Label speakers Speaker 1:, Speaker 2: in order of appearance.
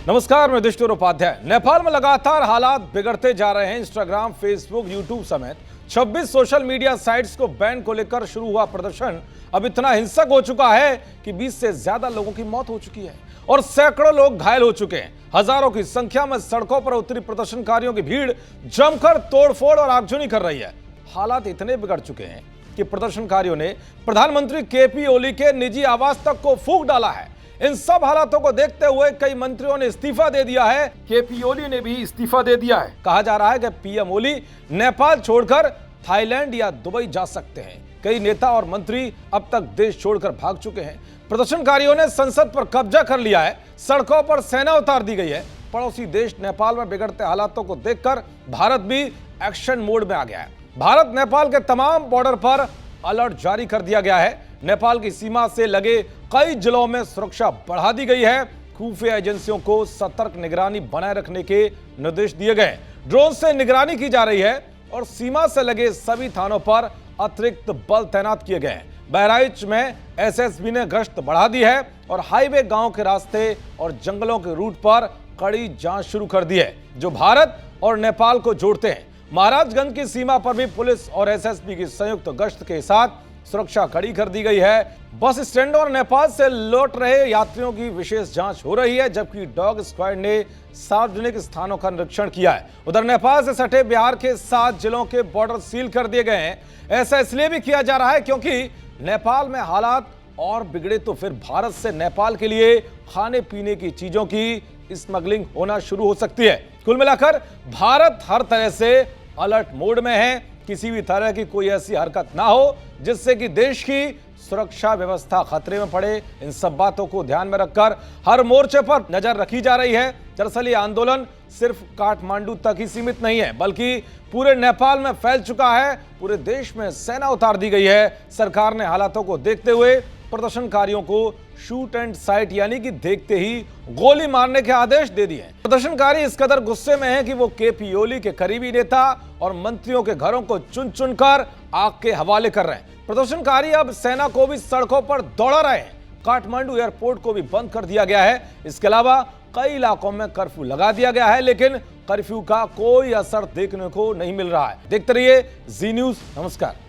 Speaker 1: नमस्कार, मैं युधिष्ठिर उपाध्याय। नेपाल में लगातार हालात बिगड़ते जा रहे हैं। इंस्टाग्राम, फेसबुक, यूट्यूब समेत 26 सोशल मीडिया साइट्स को बैन को लेकर शुरू हुआ प्रदर्शन अब इतना हिंसक हो चुका है कि 20 से ज्यादा लोगों की मौत हो चुकी है और सैकड़ों लोग घायल हो चुके हैं। हजारों की संख्या में सड़कों पर उतरी प्रदर्शनकारियों की भीड़ जमकर तोड़फोड़ और आगजनी कर रही है। हालात इतने बिगड़ चुके हैं कि प्रदर्शनकारियों ने प्रधानमंत्री केपी ओली के निजी आवास तक को फूंक डाला है। इन सब हालातों को देखते हुए कई मंत्रियों ने इस्तीफा दे दिया है। केपी ओली ने भी इस्तीफा दे दिया है। कहा जा रहा है कि पीएम ओली नेपाल छोड़कर थाईलैंड या दुबई जा सकते हैं। कई नेता और मंत्री अब तक देश छोड़कर भाग चुके हैं। प्रदर्शनकारियों ने संसद पर कब्जा कर लिया है। सड़कों पर सेना उतार दी गई है। पड़ोसी देश नेपाल में बिगड़ते हालातों को देखकर भारत भी एक्शन मोड में आ गया है। भारत नेपाल के तमाम बॉर्डर पर अलर्ट जारी कर दिया गया है। नेपाल की सीमा से लगे कई जिलों में सुरक्षा बढ़ा दी गई है। खुफिया एजेंसियों को सतर्क निगरानी बनाए रखने के निर्देश दिए गए। ड्रोन से निगरानी की जा रही है और सीमा से लगे सभी थानों पर अतिरिक्त बल तैनात किए गए हैं। बहराइच में एसएसबी ने गश्त बढ़ा दी है और हाईवे, गांव के रास्ते और जंगलों के रूट पर कड़ी जांच शुरू कर दी है जो भारत और नेपाल को जोड़ते हैं। महाराजगंज की सीमा पर भी पुलिस और एसएसबी की संयुक्त गश्त के साथ सुरक्षा कड़ी कर दी गई है। बस स्टैंडों और नेपाल से लौट रहे यात्रियों की विशेष जांच हो रही है, जबकि डॉग स्क्वाड ने सार्वजनिक स्थानों का निरीक्षण किया है। उधर नेपाल से सटे बिहार के 7 जिलों के बॉर्डर सील कर दिए गए हैं। ऐसा इसलिए भी किया जा रहा है क्योंकि नेपाल में हालात और बिगड़े तो फिर भारत से नेपाल के लिए खाने पीने की चीजों की स्मगलिंग होना शुरू हो सकती है। कुल मिलाकर भारत हर तरह से अलर्ट मोड में है। किसी भी तरह की कोई ऐसी हरकत ना हो जिससे कि देश की सुरक्षा व्यवस्था खतरे में पड़े। इन सब बातों को ध्यान में रखकर हर मोर्चे पर नजर रखी जा रही है। दरअसल ये आंदोलन सिर्फ काठमांडू तक ही सीमित नहीं है, बल्कि पूरे नेपाल में फैल चुका है। पूरे देश में सेना उतार दी गई है। सरकार ने हालातों को देखते हुए प्रदर्शनकारियों को शूट एंड साइट यानी कि देखते ही गोली मारने के आदेश दे दिए। प्रदर्शनकारी इस कदर गुस्से में हैं कि वो केपी ओली के करीबी नेता और मंत्रियों के घरों को चुन चुनकर आग के हवाले कर रहे हैं। प्रदर्शनकारी अब सेना को भी सड़कों पर दौड़ा रहे हैं। काठमांडू एयरपोर्ट को भी बंद कर दिया गया है। इसके अलावा कई इलाकों में कर्फ्यू लगा दिया गया है, लेकिन कर्फ्यू का कोई असर देखने को नहीं मिल रहा है। देखते रहिए जी न्यूज़। नमस्कार।